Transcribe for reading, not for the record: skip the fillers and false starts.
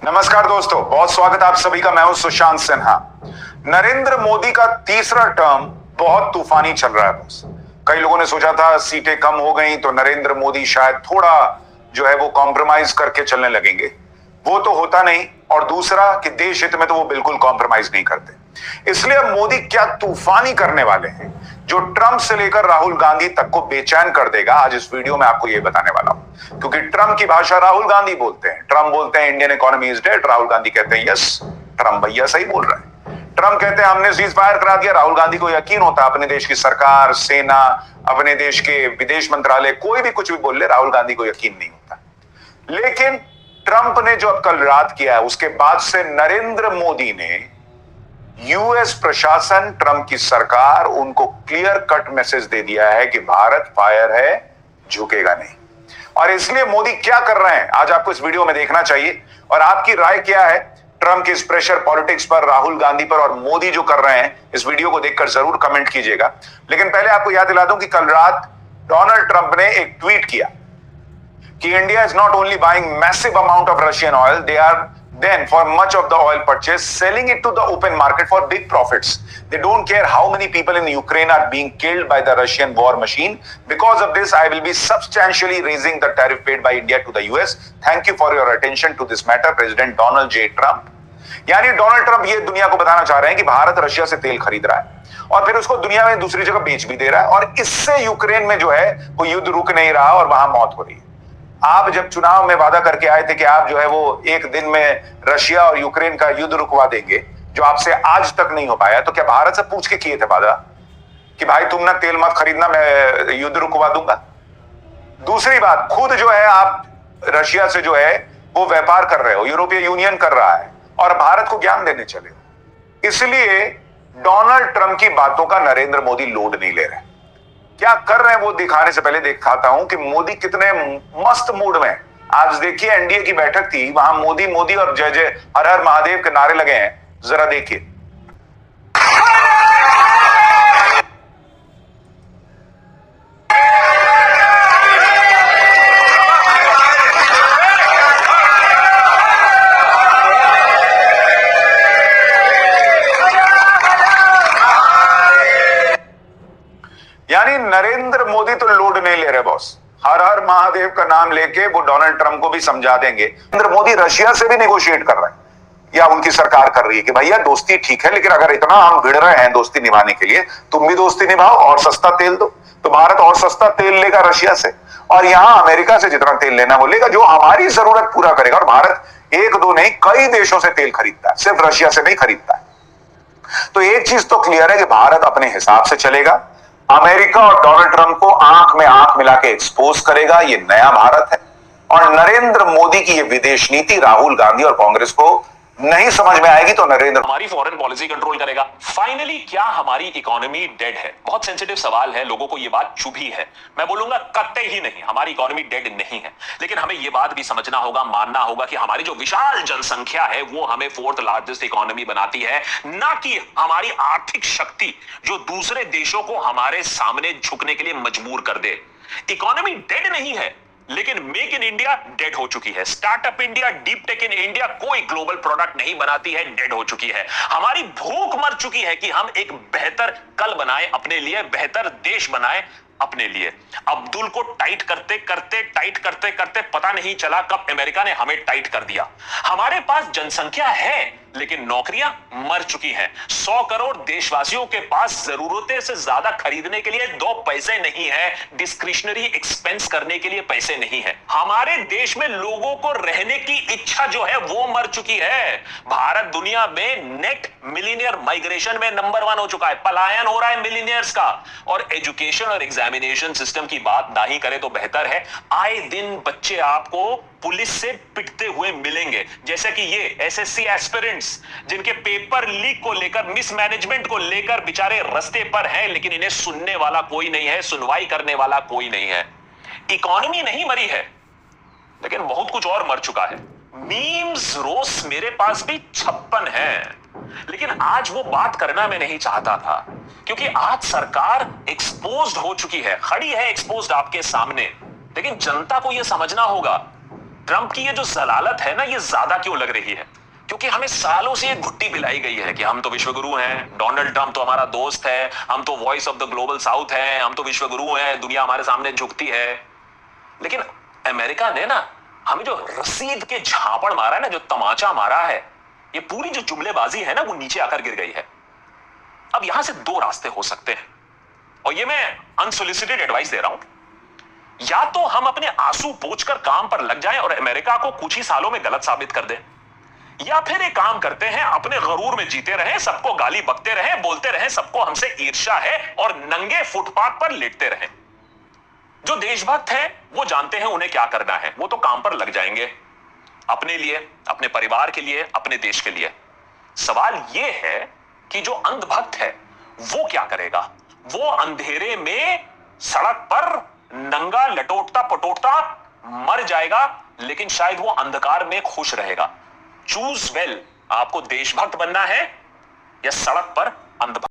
नमस्कार दोस्तों, बहुत स्वागत आप सभी का। मैं हूं सुशांत सिन्हा। नरेंद्र मोदी का तीसरा टर्म बहुत तूफानी चल रहा है बॉस। कई लोगों ने सोचा था सीटें कम हो गई तो नरेंद्र मोदी शायद थोड़ा जो है वो कॉम्प्रोमाइज करके चलने लगेंगे। वो तो होता नहीं, और दूसरा कि देश हित में तो वो बिल्कुल कॉम्प्रोमाइज नहीं करते। इसलिए अब मोदी क्या तूफानी करने वाले हैं जो ट्रंप से लेकर राहुल गांधी तक को बेचैन कर देगा। आज इस वीडियो में आपको यह बताने वाला हूं, क्योंकि ट्रंप की भाषा राहुल गांधी बोलते हैं। ट्रंप बोलते हैं Indian economy is dead, Rahul Gandhi कहते हैं यस ट्रंप भैया सही बोल रहे हैं। ट्रंप कहते हैं हमने सीज फायर करा दिया, राहुल गांधी को यकीन होता है अपने देश की सरकार, सेना, अपने देश के विदेश मंत्रालय कोई भी कुछ भी बोल ले, राहुल गांधी को यकीन नहीं होता। लेकिन ट्रंप ने जो अब कल रात किया है उसके बाद से नरेंद्र मोदी ने यूएस प्रशासन, ट्रंप की सरकार उनको क्लियर कट मैसेज दे दिया है कि भारत फायर है, झुकेगा नहीं। और इसलिए मोदी क्या कर रहे हैं आज आपको इस वीडियो में देखना चाहिए। और आपकी राय क्या है ट्रंप के इस प्रेशर पॉलिटिक्स पर, राहुल गांधी पर, और मोदी जो कर रहे हैं, इस वीडियो को देखकर जरूर कमेंट कीजिएगा। लेकिन पहले आपको याद दिला दूं कि कल रात डोनाल्ड ट्रंप ने एक ट्वीट किया कि India is not only buying massive amount of Russian oil, they are then for much of the oil purchase selling it to the open market for big profits. They don't care how many people in Ukraine are being killed by the Russian war machine. Because of this I will be substantially raising the tariff paid by India to the US. Thank you for your attention to this matter, President Donald J. Trump. यानी Donald Trump ये दुनिया को बताना चाह रहे हैं कि Bharat Russia से तेल खरीद रहा है और फिर उसको दुनिया में दूसरी जगह बेच भी दे रहा है, और इससे यूक्रेन में जो है वो युद्ध रुक नहीं रहा और वहां मौत हो रही है। आप जब चुनाव में वादा करके आए थे कि आप जो है वो एक दिन में रशिया और यूक्रेन का युद्ध रुकवा देंगे, जो आपसे आज तक नहीं हो पाया, तो क्या भारत से पूछ के किए थे वादा कि भाई तुम ना तेल मत खरीदना, मैं युद्ध रुकवा दूंगा? दूसरी बात, खुद जो है आप रशिया से जो है वो व्यापार कर रहे हो, यूरोपीय यूनियन कर रहा है, और भारत को ज्ञान देने चले हो। इसलिए डोनाल्ड ट्रंप की बातों का नरेंद्र मोदी लोड नहीं ले रहे। क्या कर रहे हैं वो दिखाने से पहले दिखाता हूं कि मोदी कितने मस्त मूड में। आज देखिए एनडीए की बैठक थी, वहां मोदी मोदी और जय जय हर हर महादेव के नारे लगे हैं, जरा देखिए। यानी नरेंद्र मोदी तो लोड नहीं ले रहे बॉस, हर हर महादेव का नाम लेके वो डोनाल्ड ट्रंप को भी समझा देंगे। नरेंद्र मोदी रशिया से भी नेगोशिएट कर रहे हैं, या उनकी सरकार कर रही है कि भैया दोस्ती ठीक है, लेकिन अगर इतना हम भिड़ रहे हैं दोस्ती निभाने के लिए, तुम भी दोस्ती निभाओ और सस्ता तेल दो। तो भारत और सस्ता तेल लेगा रशिया से, और यहां अमेरिका से जितना तेल लेना वो लेगा, जो हमारी जरूरत पूरा करेगा। और भारत एक दो नहीं कई देशों से तेल खरीदता है, सिर्फ रशिया से नहीं खरीदता है। तो एक चीज तो क्लियर है कि भारत अपने हिसाब से चलेगा, अमेरिका और डोनाल्ड ट्रंप को आंख में आंख मिला के एक्सपोज करेगा। ये नया भारत है, और नरेंद्र मोदी की ये विदेश नीति राहुल गांधी और कांग्रेस को नहीं समझ में आएगी, तो नरेंद्र हमारी फॉरेन पॉलिसी कंट्रोल करेगा। फाइनली क्या हमारी इकोनॉमी डेड है? बहुत सेंसिटिव सवाल है, लोगों को यह बात चुभी है। मैं बोलूंगा कतई ही नहीं, हमारी इकोनॉमी डेड नहीं है। लेकिन हमें यह बात भी समझना होगा, मानना होगा कि हमारी जो विशाल जनसंख्या है वो हमें फोर्थ लार्जेस्ट इकोनॉमी बनाती है, ना कि हमारी आर्थिक शक्ति जो दूसरे देशों को हमारे सामने झुकने के लिए मजबूर कर दे। इकोनॉमी डेड नहीं है, लेकिन मेक इन इंडिया डेड हो चुकी है। Startup India, deep tech in India कोई ग्लोबल प्रोडक्ट नहीं बनाती है, डेड हो चुकी है। हमारी भूख मर चुकी है कि हम एक बेहतर कल बनाए अपने लिए, बेहतर देश बनाए अपने लिए। अब्दुल को टाइट करते करते पता नहीं चला कब अमेरिका ने हमें टाइट कर दिया। हमारे पास जनसंख्या है लेकिन नौकरियां मर चुकी हैं। 100 करोड़ देशवासियों के पास जरूरतें से ज्यादा खरीदने के लिए 2 पैसे नहीं है, डिस्क्रिशनरी एक्सपेंस करने के लिए पैसे नहीं है। हमारे देश में लोगों को रहने की इच्छा जो है वो मर चुकी है। भारत दुनिया में नेट मिलीनियर माइग्रेशन में नंबर 1 हो चुका है, पलायन हो रहा है मिलीनियर्स का। और एजुकेशन और एग्जामिनेशन सिस्टम की बात ना ही करें तो बेहतर है। आए दिन बच्चे आपको पुलिस से पिटते हुए मिलेंगे, जैसे कि ये एसएससी एस्पिरेंट्स जिनके पेपर लीक को लेकर, मिसमैनेजमेंट को लेकर बेचारे रास्ते पर हैं, लेकिन इन्हें सुनने वाला कोई नहीं है, सुनवाई करने वाला कोई नहीं है। इकोनॉमी नहीं मरी है, लेकिन बहुत कुछ और मर चुका है। मीम्स रोज मेरे पास भी 56 है, लेकिन आज वो बात करना मैं नहीं चाहता था, क्योंकि आज सरकार एक्सपोज्ड हो चुकी है, खड़ी है एक्सपोज्ड आपके सामने। लेकिन जनता को यह समझना होगा ट्रंप की ये जो जलालत है ना, ये ज्यादा क्यों लग रही है? क्योंकि हमें सालों से एक घुट्टी पिलाई गई है कि हम तो विश्वगुरु हैं, डोनाल्ड ट्रंप तो हमारा दोस्त है, हम तो voice of the global south हैं, हम तो विश्वगुरु हैं, दुनिया हमारे सामने झुकती है। लेकिन अमेरिका ने ना हमें जो रसीद के झापड़ मारा है ना, जो तमाचा मारा है, ये पूरी जो जुमलेबाजी है ना, वो नीचे आकर गिर गई है। अब यहां से दो रास्ते हो सकते हैं, और ये मैं अनसोलिसिटेड एडवाइस दे रहा हूं। या तो हम अपने आंसू पोंछकर काम पर लग जाएं और अमेरिका को कुछ ही सालों में गलत साबित कर दें, या फिर एक काम करते हैं, अपने गरूर में जीते रहें, सबको गाली बकते रहें, बोलते रहें सबको हमसे ईर्ष्या है, और नंगे फुटपाथ पर लेटते रहें। जो देशभक्त हैं वो जानते हैं उन्हें क्या करना है, वो तो काम पर लग जाएंगे, अपने लिए, अपने परिवार के लिए, अपने देश के लिए। सवाल यह है कि जो अंधभक्त है वो क्या करेगा? वो अंधेरे में सड़क पर नंगा लटोटता पटोटता मर जाएगा, लेकिन शायद वो अंधकार में खुश रहेगा। चूज वेल, आपको देशभक्त बनना है या सड़क पर अंधभक्त?